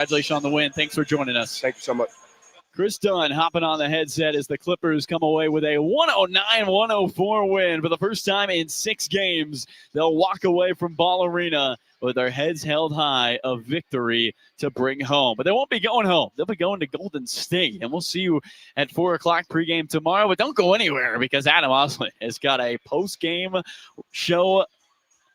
Congratulations on the win. Thanks for joining us. Thank you so much. Chris Dunn hopping on the headset as the Clippers come away with a 109-104 win. For the first time in 6 games, they'll walk away from Ball Arena with their heads held high, a victory to bring home. But they won't be going home. They'll be going to Golden State. And we'll see you at 4 o'clock pregame tomorrow. But don't go anywhere because Adam Oslin has got a postgame show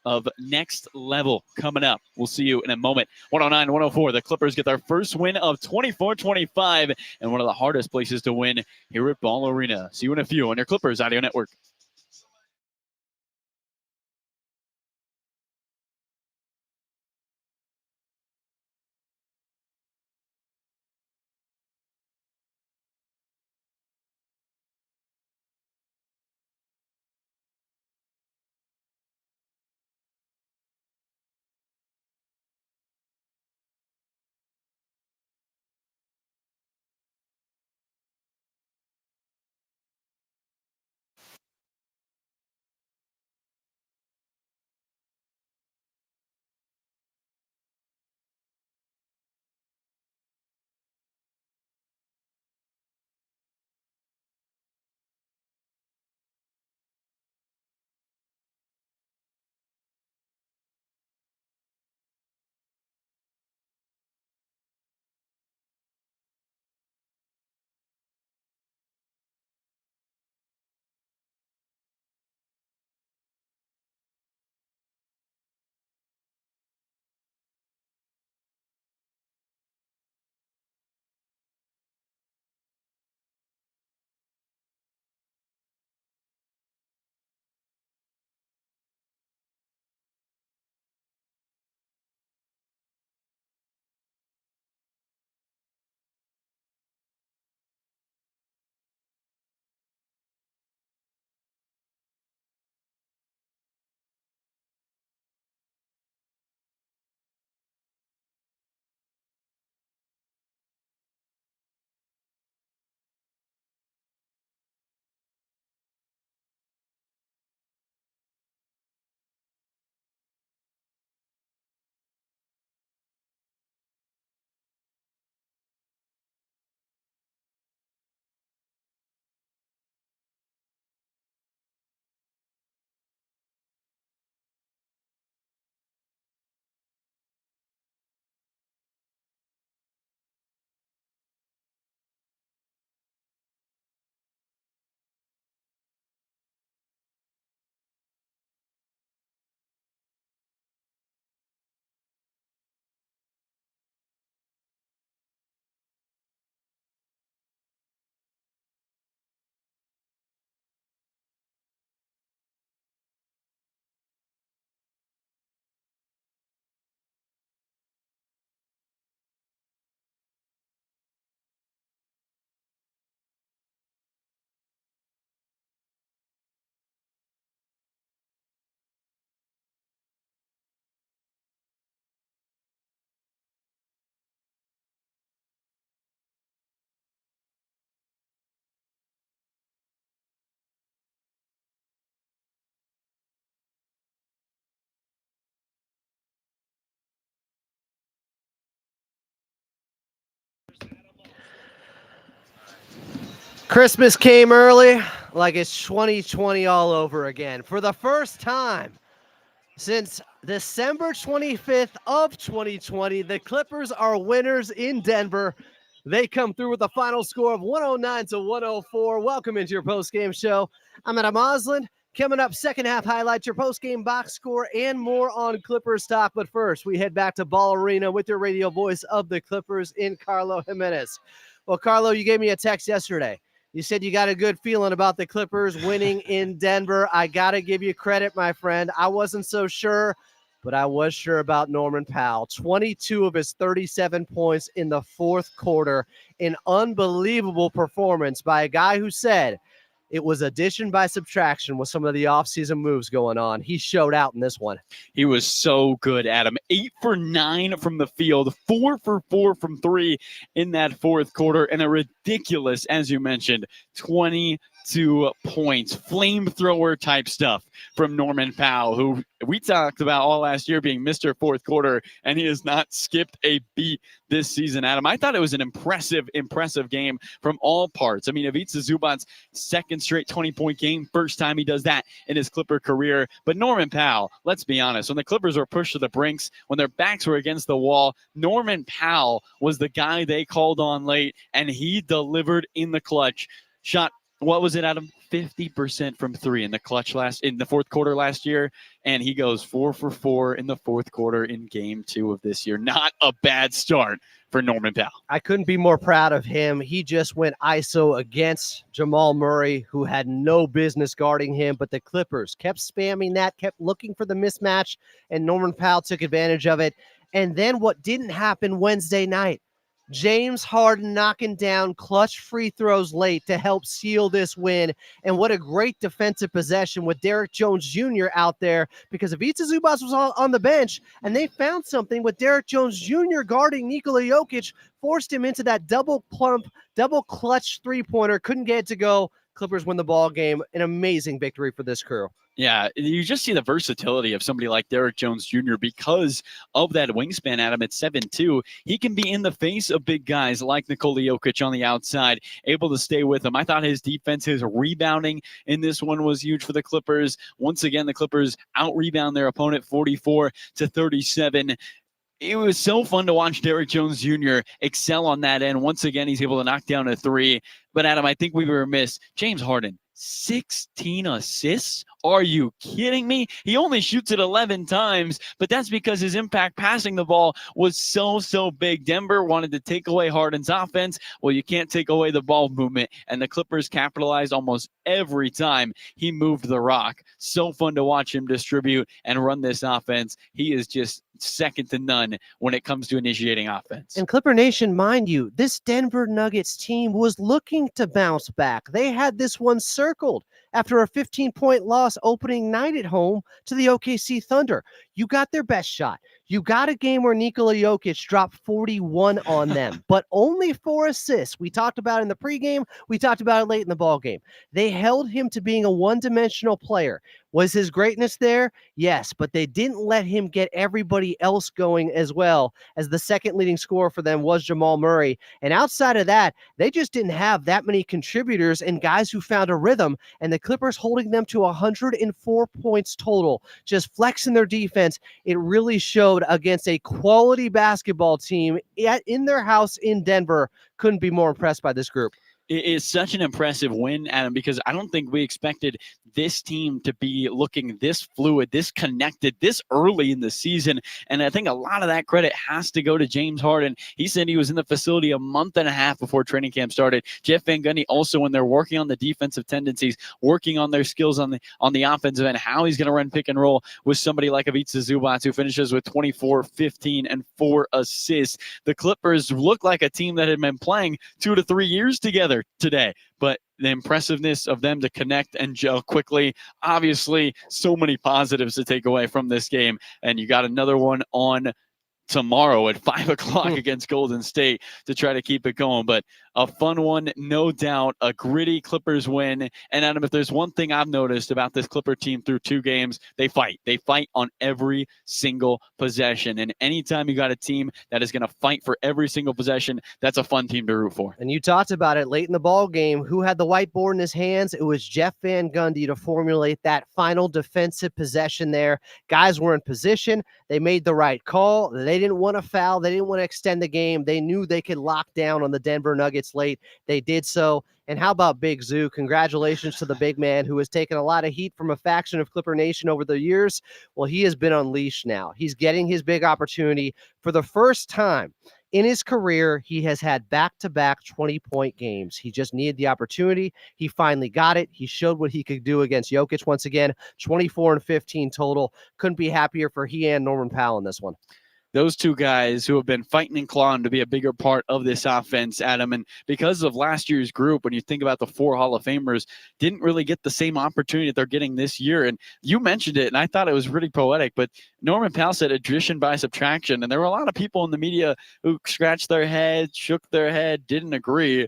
of next level coming up. We'll see you in a moment. 109-104. The Clippers get their first win of 24-25 and one of the hardest places to win here at Ball Arena. See you in a few on your Clippers Audio Network. Christmas came early, like it's 2020 all over again. For the first time since December 25th of 2020, the Clippers are winners in Denver. They come through with a final score of 109-104. Welcome into your post-game show. I'm Adam Oslin. Coming up, second half highlights, your post-game box score, and more on Clippers talk. But first, we head back to Ball Arena with your radio voice of the Clippers in Carlo Jimenez. Well, Carlo, you gave me a text yesterday. You said you got a good feeling about the Clippers winning in Denver. I got to give you credit, my friend. I wasn't so sure, but I was sure about Norman Powell. 22 of his 37 points in the fourth quarter. An unbelievable performance by a guy who said it was addition by subtraction with some of the offseason moves going on. He showed out in this one. He was so good, Adam. 8 for 9 from the field, 4 for 4 from 3 in that fourth quarter, and a ridiculous, as you mentioned, 22 to points, flamethrower type stuff from Norman Powell, who we talked about all last year being Mr. Fourth Quarter, and he has not skipped a beat this season, Adam. I thought it was an impressive game from all parts. I mean, Ivica Zubac's second straight 20-point game, first time he does that in his Clipper career. But Norman Powell, let's be honest, when the Clippers were pushed to the brinks, when their backs were against the wall, Norman Powell was the guy they called on late, and he delivered in the clutch. Shot, what was it, Adam? 50% from three in the fourth quarter last year, and he goes 4 for 4 in the fourth quarter in game 2 of this year. Not a bad start for Norman Powell. I couldn't be more proud of him. He just went ISO against Jamal Murray, who had no business guarding him, but the Clippers kept spamming that, kept looking for the mismatch, and Norman Powell took advantage of it. And then what didn't happen Wednesday night? James Harden knocking down clutch free throws late to help seal this win. And what a great defensive possession with Derrick Jones Jr. out there, because Ivica Zubac was on the bench, and they found something with Derrick Jones Jr. guarding Nikola Jokic, forced him into that double clutch three-pointer, couldn't get it to go. Clippers win the ball game. An amazing victory for this crew. Yeah, you just see the versatility of somebody like Derrick Jones Jr. because of that wingspan, Adam, at 7'2". He can be in the face of big guys like Nikola Jokic on the outside, able to stay with him. I thought his defense, his rebounding in this one was huge for the Clippers. Once again, the Clippers out-rebound their opponent 44-37. It was so fun to watch Derrick Jones Jr. excel on that end. Once again, he's able to knock down a three. But, Adam, I think we were remiss. James Harden, 16 assists? Are you kidding me? He only shoots it 11 times, but that's because his impact passing the ball was so big. Denver wanted to take away Harden's offense. Well, you can't take away the ball movement, and the Clippers capitalized almost every time he moved the rock. So fun to watch him distribute and run this offense. He is just second to none when it comes to initiating offense. And Clipper Nation, mind you, this Denver Nuggets team was looking to bounce back. They had this one circled after a 15-point loss opening night at home to the OKC Thunder. You got their best shot. You got a game where Nikola Jokic dropped 41 on them, but only 4 assists. We talked about it in the pregame. We talked about it late in the ballgame. They held him to being a one-dimensional player. Was his greatness there? Yes, but they didn't let him get everybody else going as well, as the second leading scorer for them was Jamal Murray. And outside of that, they just didn't have that many contributors and guys who found a rhythm, and the Clippers holding them to 104 points total, just flexing their defense. It really showed against a quality basketball team in their house in Denver. Couldn't be more impressed by this group. It is such an impressive win, Adam, because I don't think we expected this team to be looking this fluid, this connected, this early in the season. And I think a lot of that credit has to go to James Harden. He said he was in the facility a month and a half before training camp started. Jeff Van Gundy also, when they're working on the defensive tendencies, working on their skills on the offensive end, how he's going to run pick and roll with somebody like Ivica Zubac, who finishes with 24, 15, and 4 assists. The Clippers look like a team that had been playing 2 to 3 years together today, but the impressiveness of them to connect and gel quickly, obviously so many positives to take away from this game. And you got another one on tomorrow at 5 o'clock against Golden State to try to keep it going. But a fun one, no doubt, a gritty Clippers win. And Adam, if there's one thing I've noticed about this Clipper team through 2 games, they fight. They fight on every single possession. And anytime you got a team that is going to fight for every single possession, that's a fun team to root for. And you talked about it late in the ball game. Who had the whiteboard in his hands? It was Jeff Van Gundy to formulate that final defensive possession there. Guys were in position. They made the right call. They didn't want to foul. They didn't want to extend the game. They knew they could lock down on the Denver Nuggets late. They did so. And how about Big Zoo? Congratulations to the big man who has taken a lot of heat from a faction of Clipper Nation over the years. Well, he has been unleashed now. He's getting his big opportunity. For the first time in his career, he has had back-to-back 20-point games. He just needed the opportunity. He finally got it. He showed what he could do against Jokic once again. 24 and 15 total. Couldn't be happier for he and Norman Powell in this one. Those 2 guys who have been fighting and clawing to be a bigger part of this offense, Adam. And because of last year's group, when you think about the 4 Hall of Famers, didn't really get the same opportunity that they're getting this year. And you mentioned it, and I thought it was really poetic, but Norman Powell said addition by subtraction. And there were a lot of people in the media who scratched their head, shook their head, didn't agree.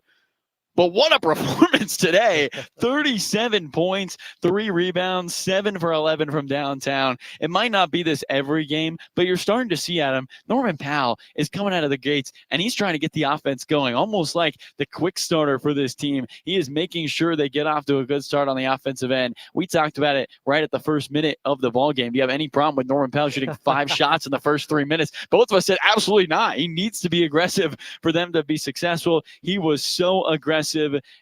But what a performance today. 37 points, 3 rebounds, 7 for 11 from downtown. It might not be this every game, but you're starting to see, Adam, Norman Powell is coming out of the gates, and he's trying to get the offense going, almost like the quick starter for this team. He is making sure they get off to a good start on the offensive end. We talked about it right at the first minute of the ball game. Do you have any problem with Norman Powell shooting 5 shots in the first 3 minutes? Both of us said absolutely not. He needs to be aggressive for them to be successful. He was so aggressive,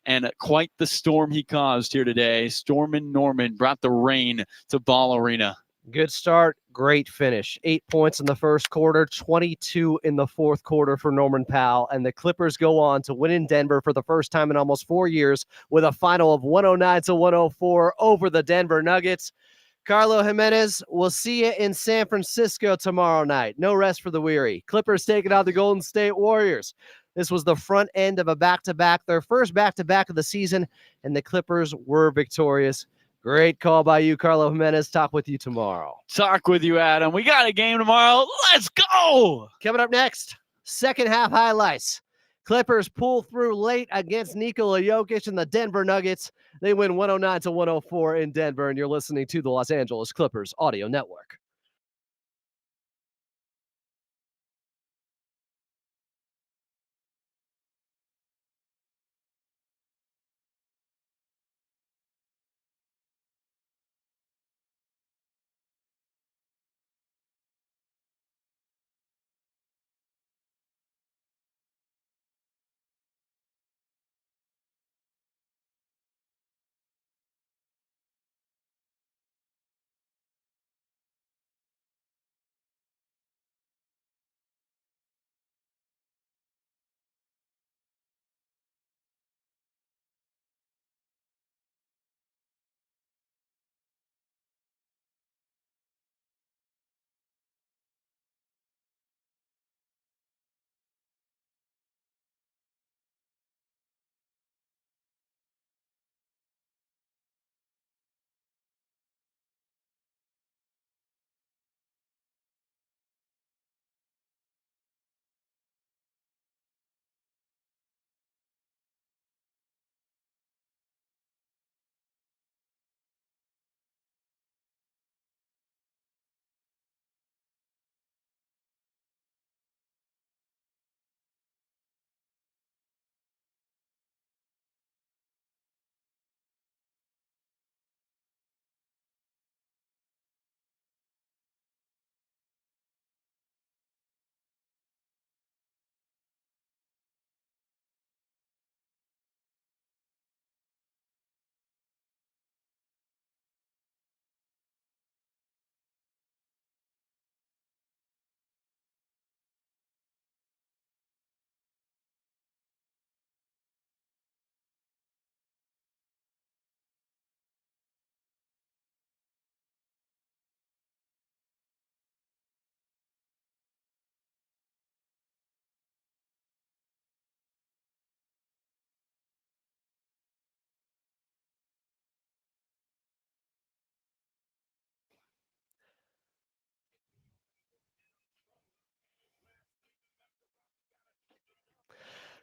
and quite the storm he caused here today. Stormin' Norman brought the rain to Ball Arena. Good start, great finish. 8 points in the first quarter, 22 in the fourth quarter for Norman Powell, and the Clippers go on to win in Denver for the first time in almost 4 years with a final of 109-104 over the Denver Nuggets. Carlo Jimenez, we'll see you in San Francisco tomorrow night. No rest for the weary. Clippers taking out the Golden State Warriors. This was the front end of a back-to-back, their first back-to-back of the season, and the Clippers were victorious. Great call by you, Carlo Jimenez. Talk with you tomorrow. Talk with you, Adam. We got a game tomorrow. Let's go! Coming up next, second half highlights. Clippers pull through late against Nikola Jokic and the Denver Nuggets. They win 109-104 in Denver, and you're listening to the Los Angeles Clippers Audio Network.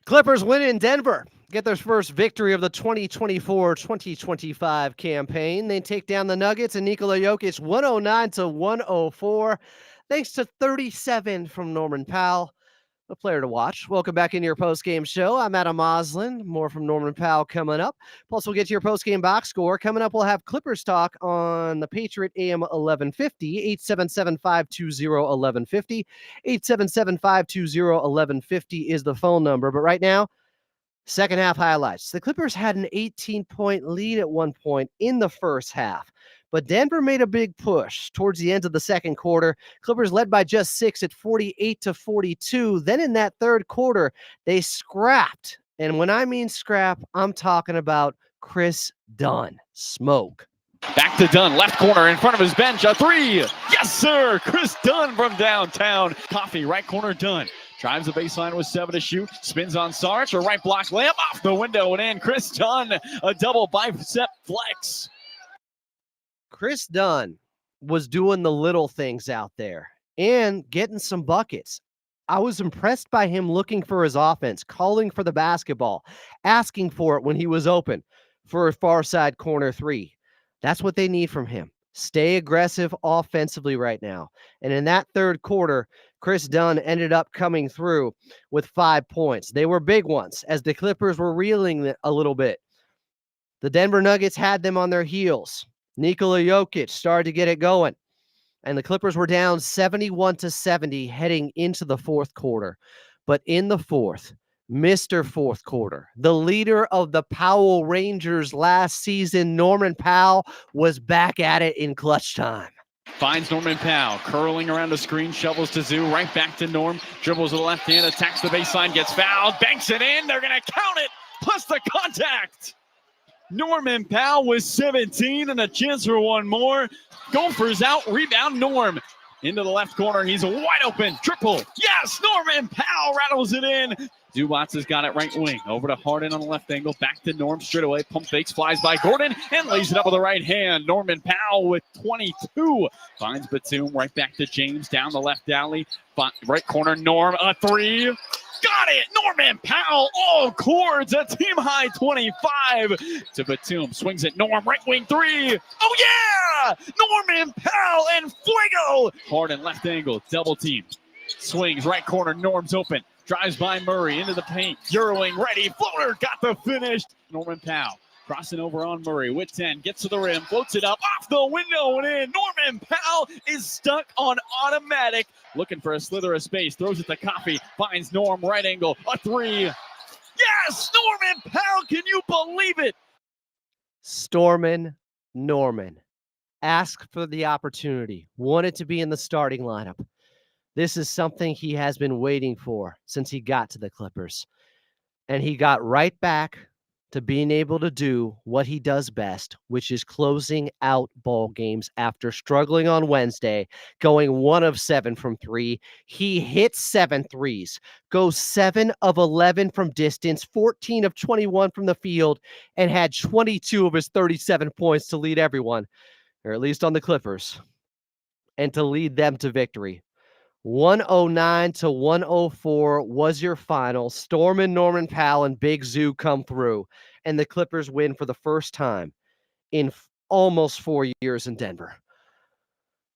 Clippers win in Denver. Get their first victory of the 2024-2025 campaign. They take down the Nuggets and Nikola Jokic 109-104. Thanks to 37 from Norman Powell, a player to watch. Welcome back into your postgame show. I'm Adam Moslin. More from Norman Powell coming up. Plus, we'll get to your postgame box score. Coming up, we'll have Clippers talk on the Patriot AM 1150, 877-520-1150. 877-520-1150 is the phone number. But right now, second half highlights. The Clippers had an 18-point lead at one point in the first half, but Denver made a big push towards the end of the second quarter. Clippers led by just 6 at 48-42. Then in that third quarter, they scrapped. And when I mean scrap, I'm talking about Chris Dunn. Smoke. Back to Dunn, left corner in front of his bench, a three. Yes, sir. Chris Dunn from downtown. Coffee, right corner, Dunn. Drives the baseline with 7 to shoot. Spins on Sarge. A right block layup off the window and in. Chris Dunn, a double bicep flex. Chris Dunn was doing the little things out there and getting some buckets. I was impressed by him looking for his offense, calling for the basketball, asking for it when he was open for a far side corner three. That's what they need from him. Stay aggressive offensively right now. And in that third quarter, Chris Dunn ended up coming through with 5 points. They were big ones as the Clippers were reeling a little bit. The Denver Nuggets had them on their heels. Nikola Jokic started to get it going. And the Clippers were down 71-70 heading into the fourth quarter. But in the fourth, Mr. Fourth Quarter, the leader of the Powell Rangers last season, Norman Powell, was back at it in clutch time. Finds Norman Powell, curling around the screen, shovels to Zoo, right back to Norm, dribbles with the left hand, attacks the baseline, gets fouled, banks it in, they're going to count it, plus the contact. Norman Powell with 17 and a chance for one more. Gophers out, rebound Norm. Into the left corner, he's wide open, triple. Yes, Norman Powell rattles it in. Zubats has got it right wing. Over to Harden on the left angle, back to Norm straight away. Pump fakes, flies by Gordon, and lays it up with the right hand. Norman Powell with 22. Finds Batum, right back to James, down the left alley. Right corner, Norm, a three. Got it! Norman Powell, all chords, a team-high 25 to Batum. Swings it, Norm, right wing three. Oh, yeah! Norman Powell and Fuego! Harden, left angle, double team. Swings, right corner, Norm's open. Drives by Murray into the paint. Euroing, ready, floater, got the finish. Norman Powell crossing over on Murray with 10, gets to the rim, floats it up, off the window and in. Norman Powell is stuck on automatic. Looking for a slither of space, throws it to Coffee, finds Norm, right angle, a three. Yes, Norman Powell, can you believe it? Stormin' Norman asked for the opportunity, wanted to be in the starting lineup. This is something he has been waiting for since he got to the Clippers. And he got right back to being able to do what he does best, which is closing out ball games after struggling on Wednesday, going 1 of 7 from 3. He hit 7 threes, goes 7 of 11 from distance, 14 of 21 from the field, and had 22 of his 37 points to lead everyone, or at least on the Clippers, and to lead them to victory. 109-104 was your final. Stormin' Norman Powell and Big Zoo come through, and the Clippers win for the first time in almost 4 years in Denver.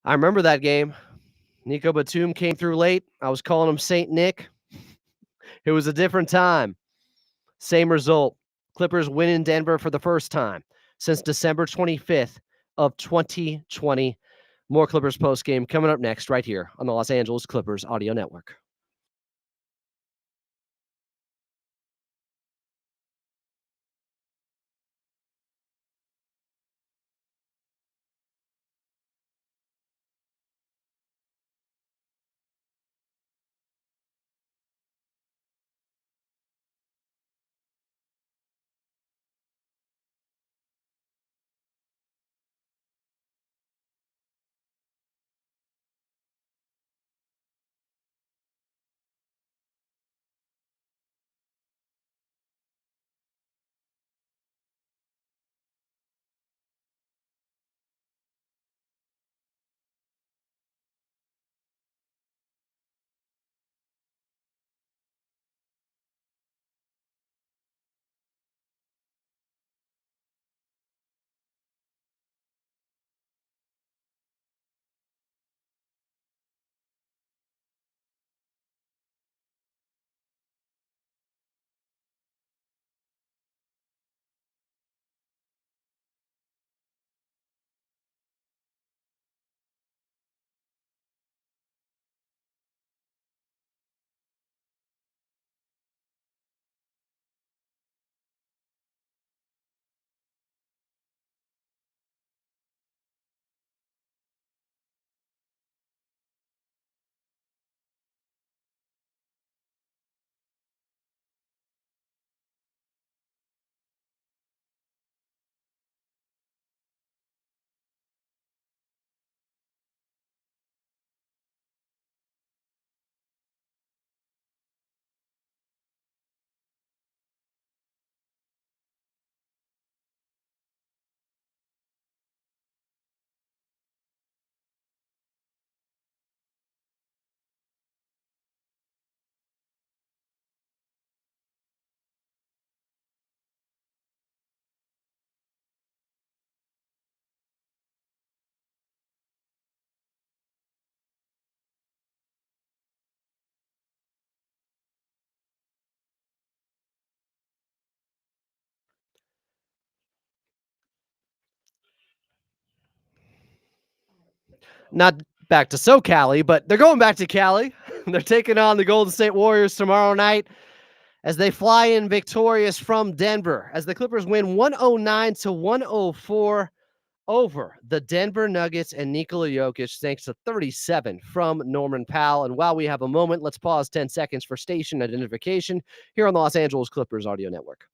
I remember that game. Nico Batum came through late. I was calling him Saint Nick. It was a different time. Same result. Clippers win in Denver for the first time since December 25th of 2020. More Clippers postgame coming up next right here on the Los Angeles Clippers Audio Network. Not back to SoCali, but they're going back to Cali. They're taking on the Golden State Warriors tomorrow night as they fly in victorious from Denver, as the Clippers win 109-104 over the Denver Nuggets and Nikola Jokic, thanks to 37 from Norman Powell. And while we have a moment, let's pause 10 seconds for station identification here on the Los Angeles Clippers Audio Network.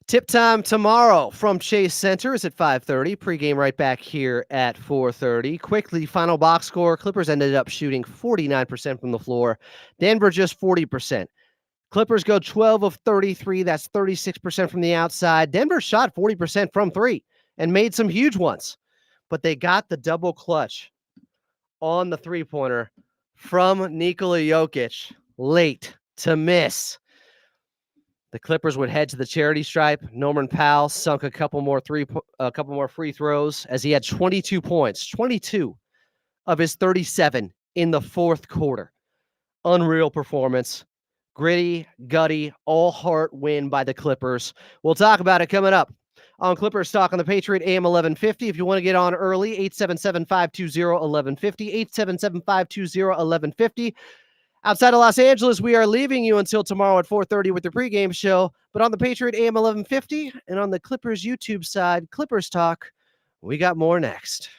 Tip time tomorrow from Chase Center is at 5:30. Pregame right back here at 4:30. Quickly, final box score. Clippers ended up shooting 49% from the floor. Denver just 40%. Clippers go 12 of 33. That's 36% from the outside. Denver shot 40% from three and made some huge ones. But they got the double clutch on the three-pointer from Nikola Jokic late to miss. The Clippers would head to the charity stripe. Norman Powell sunk a couple more free throws as he had 22 points, 22 of his 37 in the fourth quarter. Unreal performance. Gritty, gutty, all heart win by the Clippers. We'll talk about it coming up on Clippers Talk on the Patriot AM 1150. If you want to get on early, 877-520-1150, 877-520-1150. Outside of Los Angeles, we are leaving you until tomorrow at 4:30 with the pregame show. But on the Patriot AM 1150 and on the Clippers YouTube side, Clippers Talk, we got more next.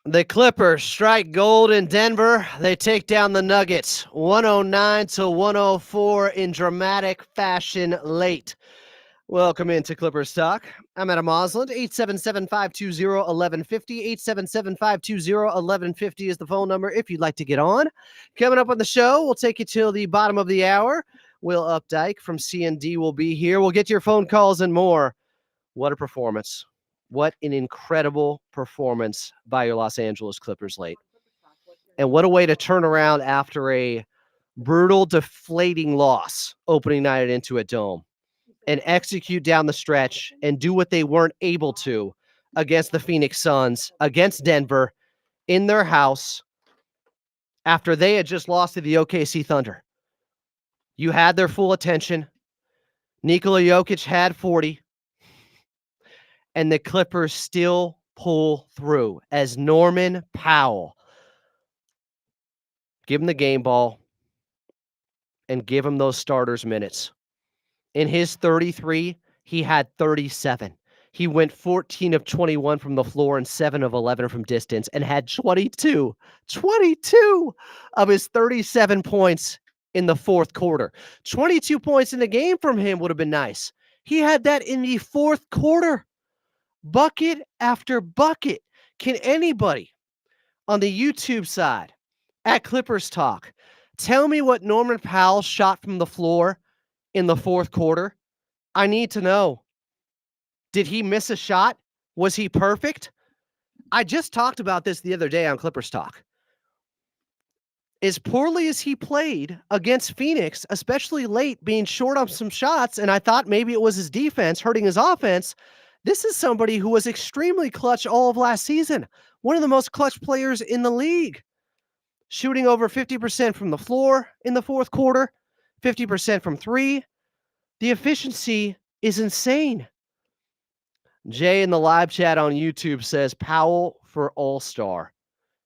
The Clippers strike gold in Denver. They take down the Nuggets 109-104 in dramatic fashion late. Welcome into Clippers Talk. I'm Adam Osland. 877-520-1150. 877-520-1150 is the phone number if you'd like to get on. Coming up on the show, we'll take you till the bottom of the hour. Will Updike from C&D will be here. We'll get to your phone calls and more. What a performance. What an incredible performance by your Los Angeles Clippers late. And what a way to turn around after a brutal, deflating loss opening night at Intuit Dome and execute down the stretch and do what they weren't able to against the Phoenix Suns, against Denver, in their house after they had just lost to the OKC Thunder. You had their full attention. Nikola Jokic had 40. And the Clippers still pull through as Norman Powell give him the game ball and give him those starters minutes. In his 33, he had 37. He went 14 of 21 from the floor and 7 of 11 from distance and had 22 of his 37 points in the fourth quarter. 22 points in the game from him would have been nice. He had that in the fourth quarter. Bucket after bucket. Can anybody on the YouTube side at Clippers Talk tell me what Norman Powell shot from the floor in the fourth quarter? I need to know. Did he miss a shot? Was he perfect? I just talked about this the other day on Clippers Talk. As poorly as he played against Phoenix, especially late, being short on some shots, and I thought maybe it was his defense hurting his offense, this is somebody who was extremely clutch all of last season. One of the most clutch players in the league. Shooting over 50% from the floor in the fourth quarter, 50% from three. The efficiency is insane. Jay in the live chat on YouTube says Powell for All-Star.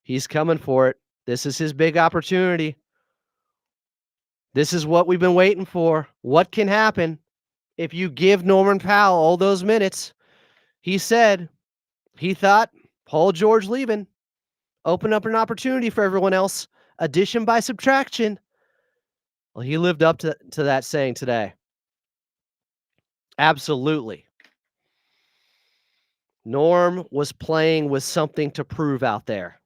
He's coming for it. This is his big opportunity. This is what we've been waiting for. What can happen if you give Norman Powell all those minutes? He said he thought Paul George leaving opened up an opportunity for everyone else. Addition by subtraction. Well, he lived up to that saying today. Absolutely. Norm was playing with something to prove out there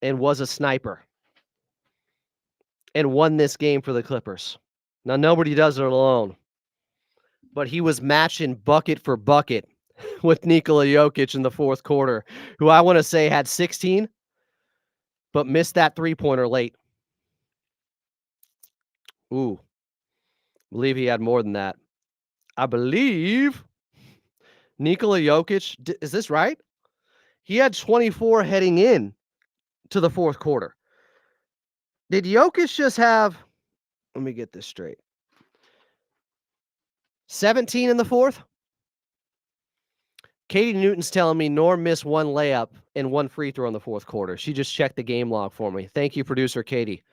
and was a sniper and won this game for the Clippers. Now, nobody does it alone, but he was matching bucket for bucket with Nikola Jokic in the fourth quarter, who I want to say had 16, but missed that three-pointer late. Ooh, I believe he had more than that. I believe Nikola Jokic, is this right? He had 24 heading in to the fourth quarter. Did Jokic just have, let me get this straight, 17 in the fourth? Katie Newton's telling me Norm missed one layup and one free throw in the fourth quarter. She just checked the game log for me. Thank you, producer Katie.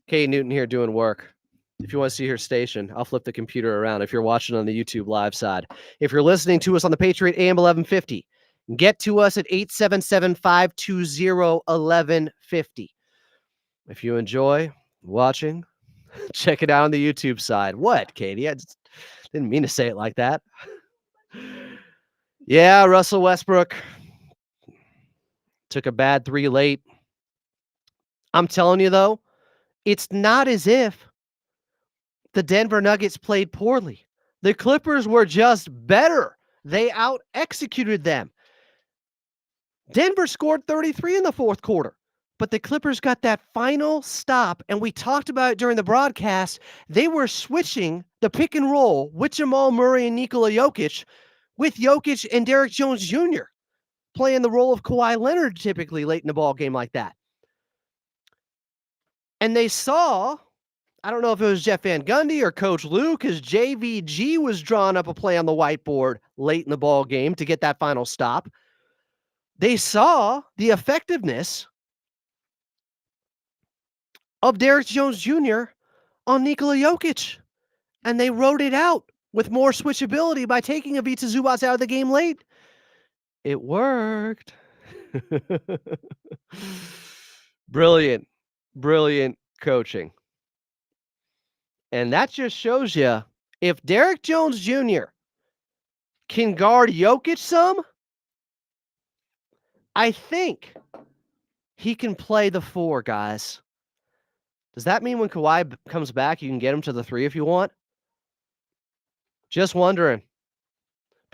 Katie Newton here doing work. If you want to see her station, I'll flip the computer around if you're watching on the YouTube live side. If you're listening to us on the Patriot AM 1150, get to us at 877-520-1150. If you enjoy watching, check it out on the YouTube side. What, Katie? I just didn't mean to say it like that. Yeah, Russell Westbrook took a bad three late. I'm telling you, though, it's not as if the Denver Nuggets played poorly. The Clippers were just better. They out-executed them. Denver scored 33 in the fourth quarter, but the Clippers got that final stop, and we talked about it during the broadcast. They were switching the pick and roll with Jamal Murray and Nikola Jokic, with Jokic and Derek Jones Jr. playing the role of Kawhi Leonard typically late in the ball game like that. And they saw, I don't know if it was Jeff Van Gundy or Coach Lou, because JVG was drawing up a play on the whiteboard late in the ball game to get that final stop. They saw the effectiveness of Derek Jones Jr. on Nikola Jokic, and they wrote it out with more switchability by taking Ivica Zubac out of the game late. It worked. Brilliant coaching. And that just shows you, if Derek Jones Jr. can guard Jokic some, I think he can play the four, guys. Does that mean when Kawhi comes back, you can get him to the three if you want? Just wondering.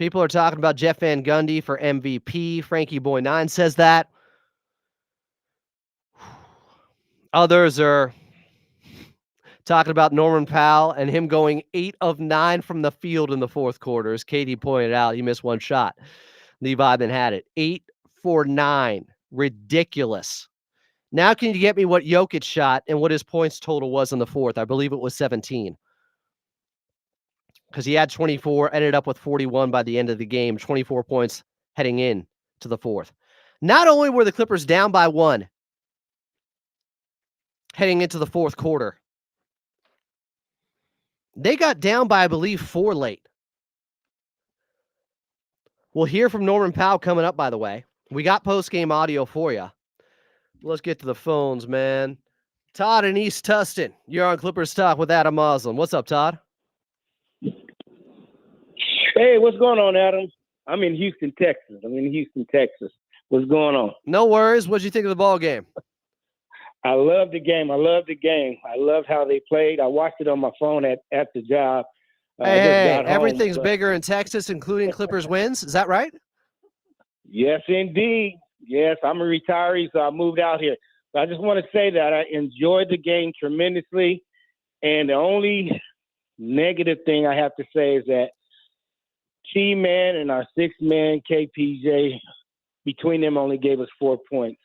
People are talking about Jeff Van Gundy for MVP. Frankie Boy 9 says that. Others are talking about Norman Powell and him going 8 of 9 from the field in the fourth quarter. As Katie pointed out, he missed one shot. Levi then had it. 8 for 9. Ridiculous. Now can you get me what Jokic shot and what his points total was in the fourth? I believe it was 17. Because he had 24, ended up with 41 by the end of the game, 24 points heading in to the fourth. Not only were the Clippers down by 1 heading into the fourth quarter, they got down by, I believe, 4 late. We'll hear from Norman Powell coming up, by the way. We got post-game audio for you. Let's get to the phones, man. Todd in East Tustin. You're on Clippers Talk with Adam Muslim. What's up, Todd? Hey, what's going on, Adam? I'm in Houston, Texas. What's going on? No worries. What'd you think of the ball game? I love the game. I love how they played. I watched it on my phone at the job. Hey, everything's bigger in Texas, including Clippers wins. Is that right? Yes, indeed. Yes, I'm a retiree, so I moved out here. But I just want to say that I enjoyed the game tremendously. And the only negative thing I have to say is that T-Man and our six-man KPJ, between them only gave us 4 points.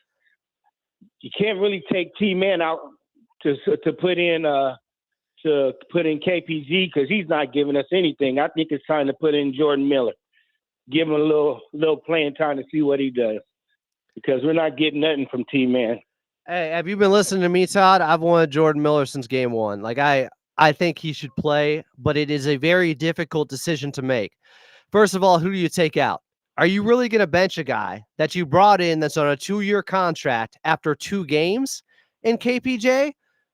You can't really take T-Man out to put in KPG because he's not giving us anything. I think it's time to put in Jordan Miller, give him a little playing time to see what he does, because we're not getting nothing from T-Man. Hey, have you been listening to me, Todd? I've wanted Jordan Miller since game 1. Like I think he should play, but it is a very difficult decision to make. First of all, who do you take out? Are you really going to bench a guy that you brought in that's on a 2-year contract after 2 games in KPJ,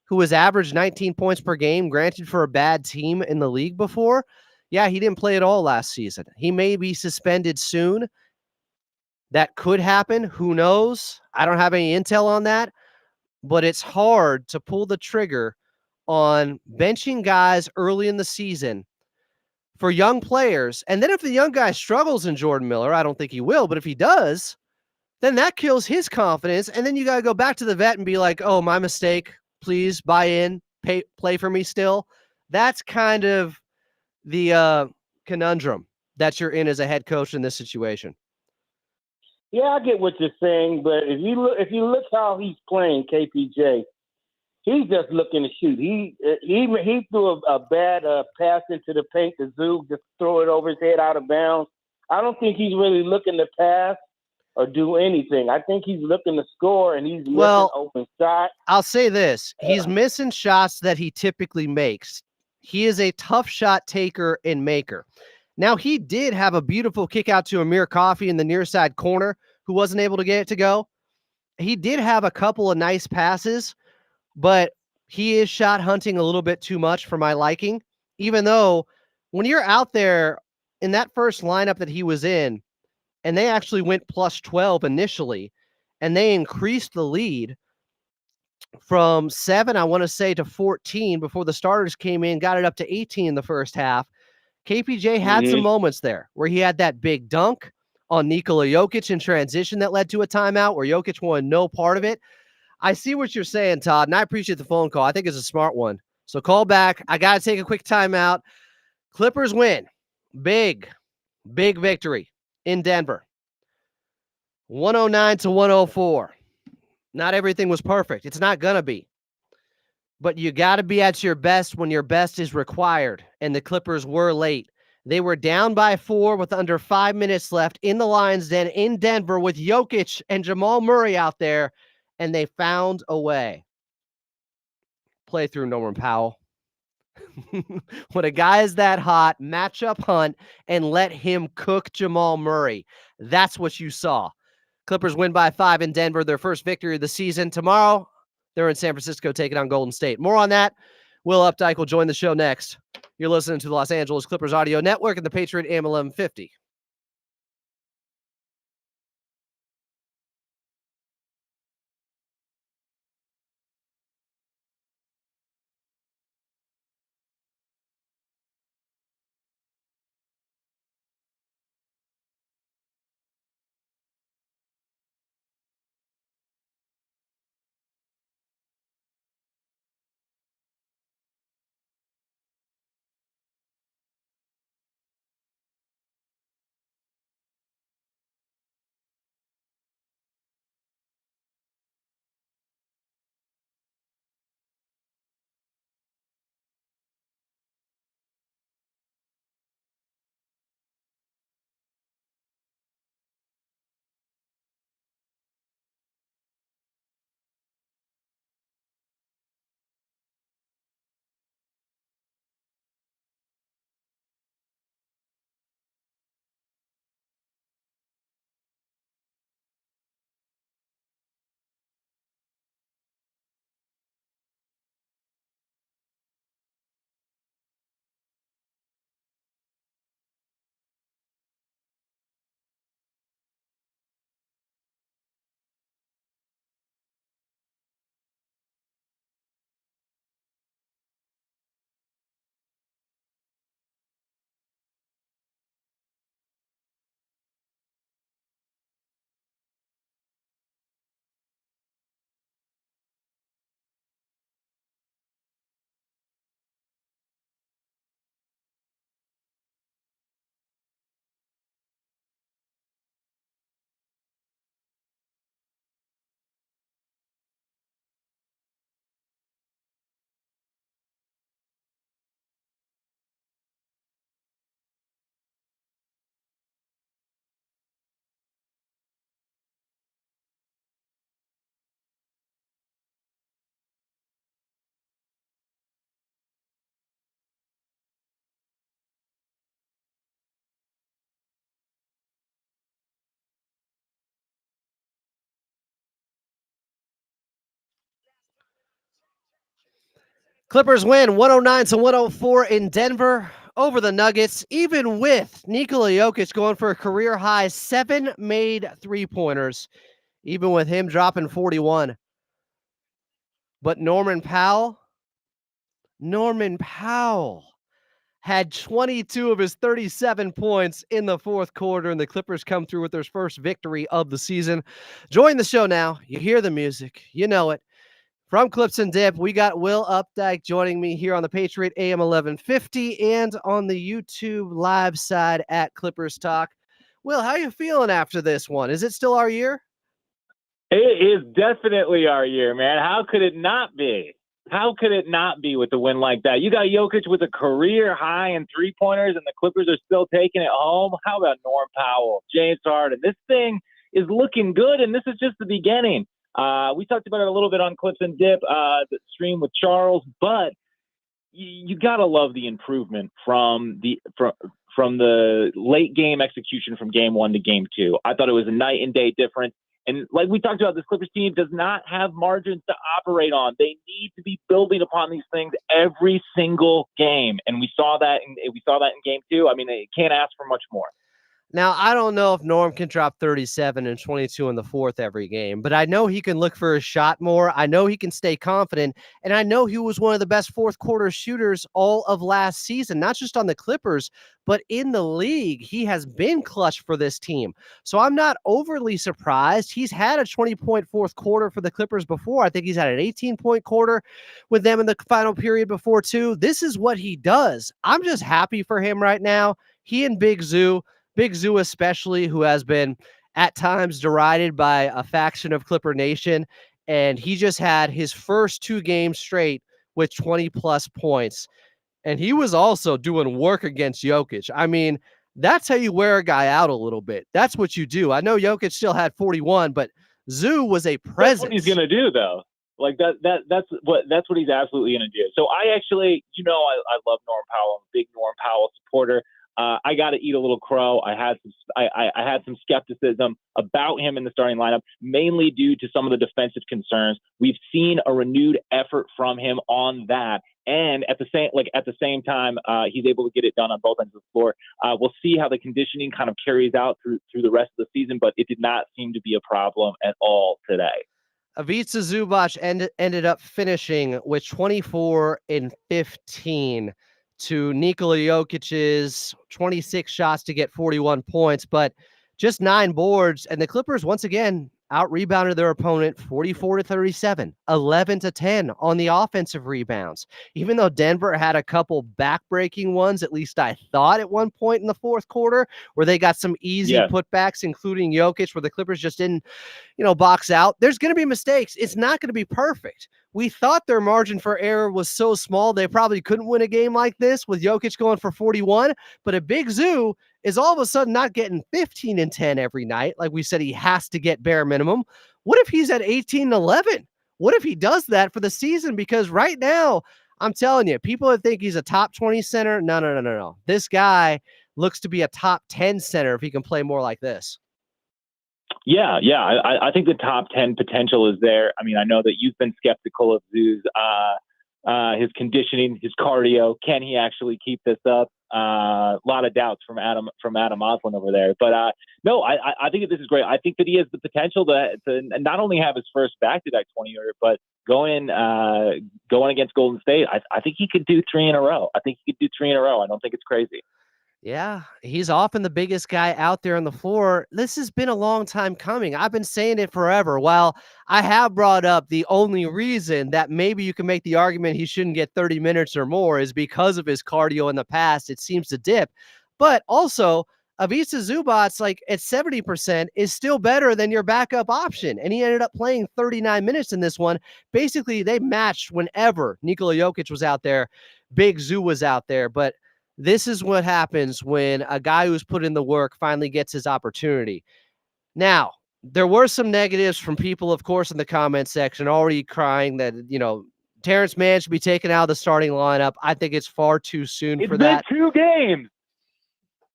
who has averaged 19 points per game, granted for a bad team in the league before? Yeah, he didn't play at all last season. He may be suspended soon. That could happen. Who knows? I don't have any intel on that, but it's hard to pull the trigger on benching guys early in the season for young players. And then if the young guy struggles in Jordan Miller, I don't think he will, but if he does, then that kills his confidence. And then you got to go back to the vet and be like, oh, my mistake. Please buy in, play for me still. That's kind of the conundrum that you're in as a head coach in this situation. Yeah, I get what you're saying, but if you look how he's playing, KPJ, he's just looking to shoot. He threw a bad pass into the paint to Zook, just throw it over his head out of bounds. I don't think he's really looking to pass or do anything. I think he's looking to score, and he's missing open shots. I'll say this. He's missing shots that he typically makes. He is a tough shot taker and maker. Now, he did have a beautiful kick out to Amir Coffey in the near side corner, who wasn't able to get it to go. He did have a couple of nice passes, but he is shot hunting a little bit too much for my liking, even though when you're out there in that first lineup that he was in, and they actually went plus 12 initially, and they increased the lead from 7, I want to say, to 14 before the starters came in, got it up to 18 in the first half. KPJ had some moments there where he had that big dunk on Nikola Jokic in transition that led to a timeout where Jokic wanted no part of it. I see what you're saying, Todd, and I appreciate the phone call. I think it's a smart one. So call back. I got to take a quick timeout. Clippers win. Big victory in Denver. 109-104. Not everything was perfect. It's not going to be. But you got to be at your best when your best is required. And the Clippers were late. They were down by 4 with under 5 minutes left in the Lions' Den in Denver with Jokic and Jamal Murray out there. And they found a way. Play through Norman Powell. When a guy is that hot, matchup hunt and let him cook Jamal Murray. That's what you saw. Clippers win by 5 in Denver, their first victory of the season. Tomorrow, they're in San Francisco taking on Golden State. More on that. Will Updike will join the show next. You're listening to the Los Angeles Clippers Audio Network and the Patriot AM 1150. Clippers win 109-104 in Denver over the Nuggets, even with Nikola Jokic going for a career-high 7 made three-pointers, even with him dropping 41. But Norman Powell had 22 of his 37 points in the fourth quarter, and the Clippers come through with their first victory of the season. Join the show now. You hear the music. You know it. From Clips and Dip, we got Will Updike joining me here on the Patriot AM 1150 and on the YouTube live side at Clippers Talk. Will, how you feeling after this one? Is it still our year? It is definitely our year, man. How could it not be? How could it not be with a win like that? You got Jokic with a career high in three-pointers, and the Clippers are still taking it home. How about Norm Powell, James Harden? This thing is looking good, and this is just the beginning. We talked about it a little bit on Clips and Dip, the stream with Charles, but you gotta love the improvement from the late game execution from game 1 to game 2. I thought it was a night and day difference. And like we talked about, this Clippers team does not have margins to operate on. They need to be building upon these things every single game, and we saw that in game 2. I mean, they can't ask for much more. Now, I don't know if Norm can drop 37 and 22 in the fourth every game, but I know he can look for a shot more. I know he can stay confident, and I know he was one of the best fourth quarter shooters all of last season, not just on the Clippers, but in the league. He has been clutch for this team. So I'm not overly surprised. He's had a 20-point fourth quarter for the Clippers before. I think he's had an 18-point quarter with them in the final period before, too. This is what he does. I'm just happy for him right now. He and Big Zoo especially, who has been at times derided by a faction of Clipper Nation, and he just had his first 2 games straight with 20-plus points, and he was also doing work against Jokic. I mean, that's how you wear a guy out a little bit. That's what you do. I know Jokic still had 41, but Zoo was a presence. That's what he's going to do, though. Like that's what he's absolutely going to do. So I actually, I love Norm Powell. I'm a big Norm Powell supporter. I got to eat a little crow. I had some skepticism about him in the starting lineup, mainly due to some of the defensive concerns. We've seen a renewed effort from him on that, and at the same time, he's able to get it done on both ends of the floor. We'll see how the conditioning kind of carries out through the rest of the season, but it did not seem to be a problem at all today. Ivica Zubac ended up finishing with 24 and 15. To Nikola Jokic's 26 shots to get 41 points, but just 9 boards. And the Clippers, once again, out-rebounded their opponent 44-37, 11-10 on the offensive rebounds. Even though Denver had a couple back-breaking ones, at least I thought at one point in the fourth quarter, where they got some easy putbacks, including Jokic, where the Clippers just didn't, box out. There's going to be mistakes. It's not going to be perfect. We thought their margin for error was so small they probably couldn't win a game like this with Jokic going for 41, but a Big Zoo is all of a sudden not getting 15 and 10 every night. Like we said, he has to get bare minimum. What if he's at 18 and 11? What if he does that for the season? Because right now, I'm telling you, people that think he's a top 20 center, no. This guy looks to be a top 10 center if he can play more like this. Yeah. I think the top 10 potential is there. I mean, I know that you've been skeptical of Zoo's, his conditioning, his cardio. Can he actually keep this up? A lot of doubts from Adam Oslin over there. But no, I think that this is great. I think that he has the potential to not only have his first back-to-back 20-year, but going against Golden State. I think he could do 3 in a row. I don't think it's crazy. Yeah, he's often the biggest guy out there on the floor. This has been a long time coming. I've been saying it forever. While I have brought up the only reason that maybe you can make the argument he shouldn't get 30 minutes or more is because of his cardio in the past. It seems to dip. But also, Ivica Zubac, like at 70%, is still better than your backup option. And he ended up playing 39 minutes in this one. Basically, they matched whenever Nikola Jokic was out there, Big Zoo was out there. But this is what happens when a guy who's put in the work finally gets his opportunity. Now, there were some negatives from people, of course, in the comment section already crying that, Terrence Mann should be taken out of the starting lineup. I think it's far too soon for that. It's been 2 games.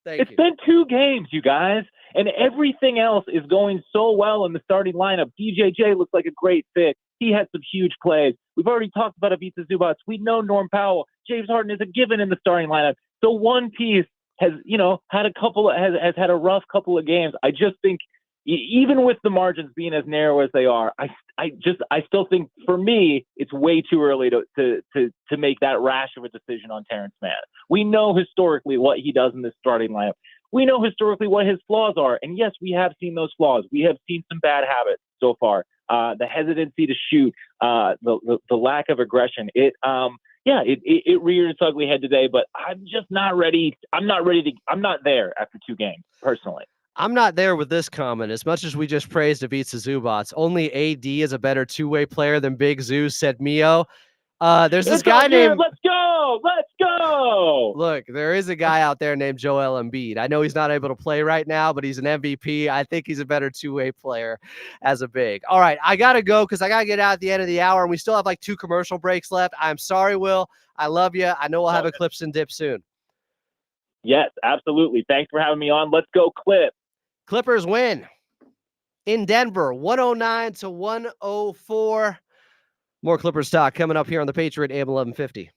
It's been 2 games, you guys. And everything else is going so well in the starting lineup. DJJ looks like a great fit. He had some huge plays. We've already talked about Ivica Zubac. We know Norm Powell. James Harden is a given in the starting lineup. So one piece has, has had a rough couple of games. I just think, even with the margins being as narrow as they are, I still think, for me, it's way too early to make that rash of a decision on Terrence Mann. We know historically what he does in this starting lineup. We know historically what his flaws are. And yes, we have seen those flaws. We have seen some bad habits so far. The hesitancy to shoot, the lack of aggression. It reared its ugly head today, but I'm just not ready. I'm not there after 2 games, personally. I'm not there with this comment. As much as we just praised Ivica Zubac, only AD is a better two-way player than Big Zoo, said Mio. There's this guy named... Let's go! Look, there is a guy out there named Joel Embiid. I know he's not able to play right now, but he's an MVP. I think he's a better two-way player as a big. All right, I got to go because I got to get out at the end of the hour, and we still have like 2 commercial breaks left. I'm sorry, Will. I love you. I know we'll have a Clips and Dip soon. Yes, absolutely. Thanks for having me on. Let's go, Clip. Clippers win in Denver, 109-104. More Clippers talk coming up here on the Patriot AM 1150.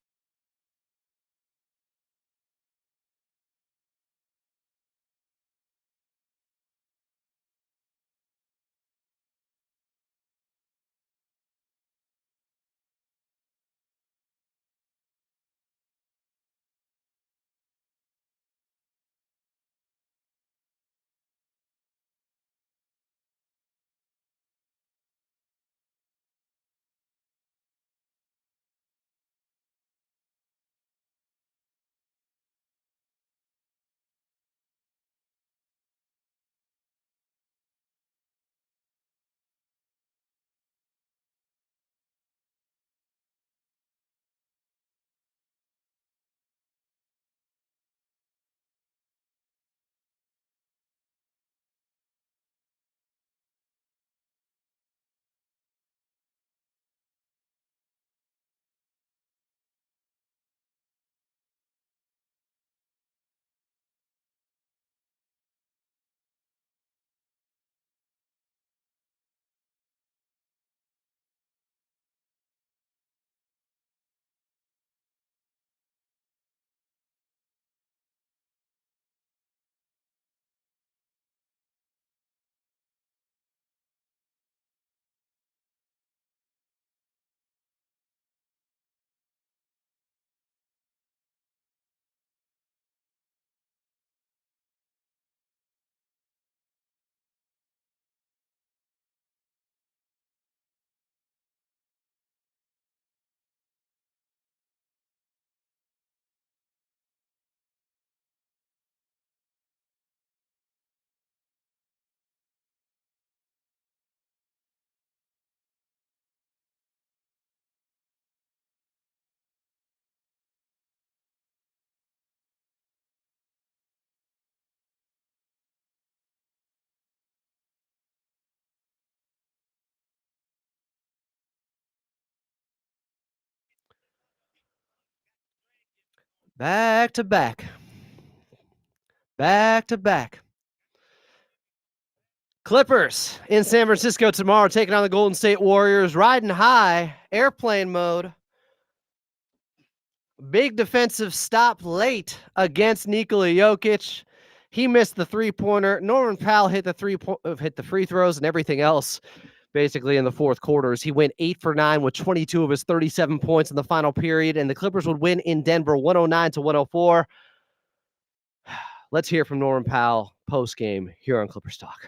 Back to back. Clippers in San Francisco tomorrow, taking on the Golden State Warriors, riding high, airplane mode. Big defensive stop late against Nikola Jokic. He missed the three-pointer. Norman Powell hit the free throws and everything else basically in the fourth quarters. He went 8 for 9 with 22 of his 37 points in the final period, and the Clippers would win in Denver 109-104. Let's hear from Norman Powell post-game here on Clippers Talk.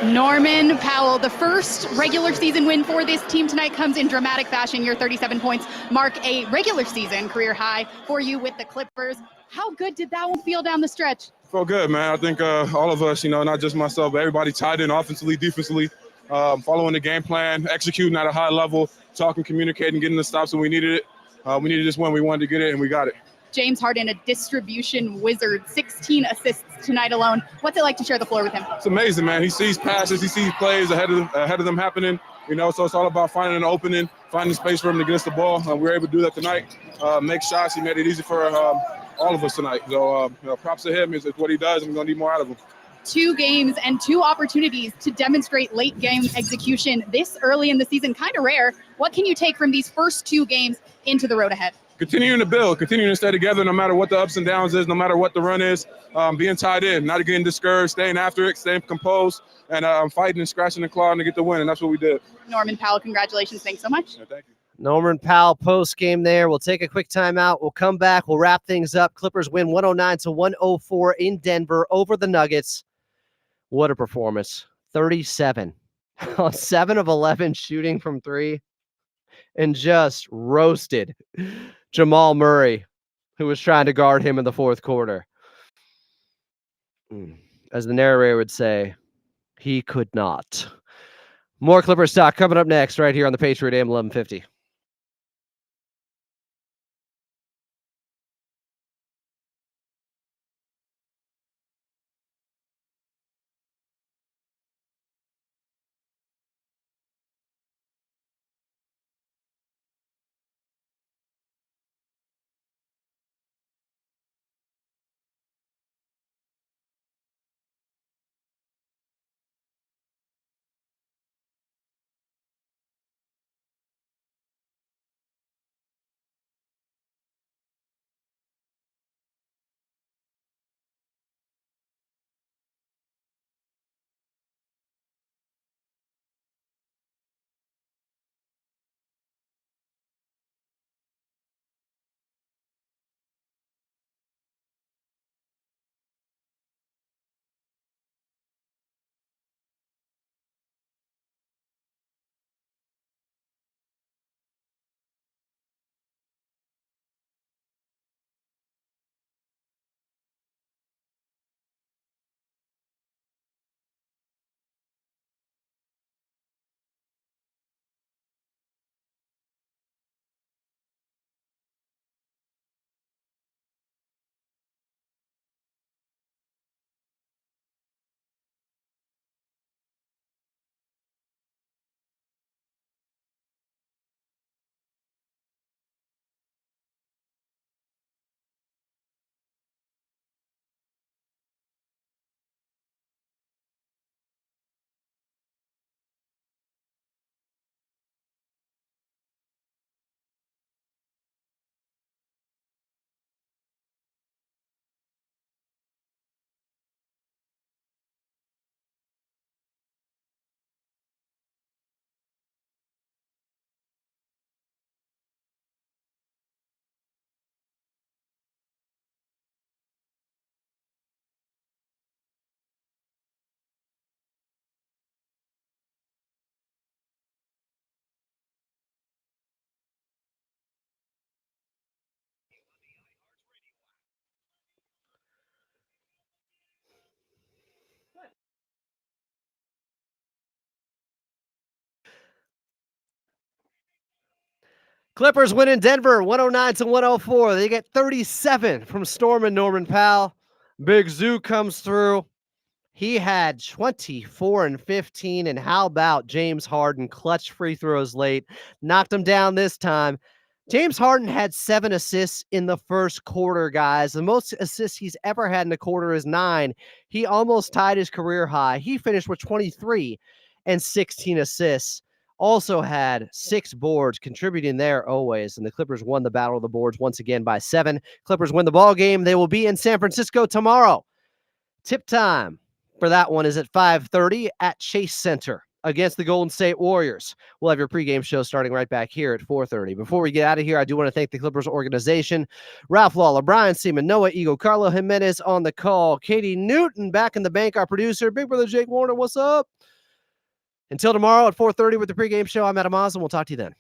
Norman Powell, the first regular season win for this team tonight comes in dramatic fashion. Your 37 points mark a regular season career high for you with the Clippers. How good did that one feel down the stretch? Felt good, man. I think all of us, not just myself, but everybody tied in offensively, defensively, following the game plan, executing at a high level, talking, communicating, getting the stops when we needed it. We needed this win. We wanted to get it, and we got it. James Harden, a distribution wizard, 16 assists tonight alone. What's it like to share the floor with him? It's amazing, man. He sees passes, he sees plays ahead of them happening. So it's all about finding an opening, finding space for him to get us the ball. We were able to do that tonight. Make shots. He made it easy for all of us tonight. So props to him. It's what he does, and we're going to need more out of him. 2 games and 2 opportunities to demonstrate late game execution this early in the season. Kind of rare. What can you take from these first 2 games into the road ahead? Continuing to build, continuing to stay together no matter what the ups and downs is, no matter what the run is, being tied in, not getting discouraged, staying after it, staying composed, and fighting and scratching and clawing to get the win, and that's what we did. Norman Powell, congratulations. Thanks so much. Yeah, thank you. Norman Powell post game there. We'll take a quick timeout. We'll come back. We'll wrap things up. Clippers win 109-104 in Denver over the Nuggets. What a performance. 37 on 7 of 11 shooting from 3 and just roasted Jamal Murray, who was trying to guard him in the fourth quarter. As the narrator would say, he could not. More Clippers talk coming up next right here on the Patriot AM 1150. Clippers win in Denver 109-104. They get 37 from Storm and Norman Powell. Big Zoo comes through. He had 24 and 15. And how about James Harden? Clutch free throws late. Knocked him down this time. James Harden had 7 assists in the first quarter, guys. The most assists he's ever had in a quarter is 9. He almost tied his career high. He finished with 23 and 16 assists. Also had 6 boards, contributing there always. And the Clippers won the battle of the boards once again by 7. Clippers win the ball game. They will be in San Francisco tomorrow. Tip time for that one is at 5:30 at Chase Center against the Golden State Warriors. We'll have your pregame show starting right back here at 4:30. Before we get out of here, I do want to thank the Clippers organization. Ralph Lawler, Brian Seaman, Noah Eagle, Carlo Jimenez on the call, Katie Newton back in the bank, our producer, Big Brother Jake Warner, what's up? Until tomorrow at 4:30 with the pregame show, I'm Adam Oz, and we'll talk to you then.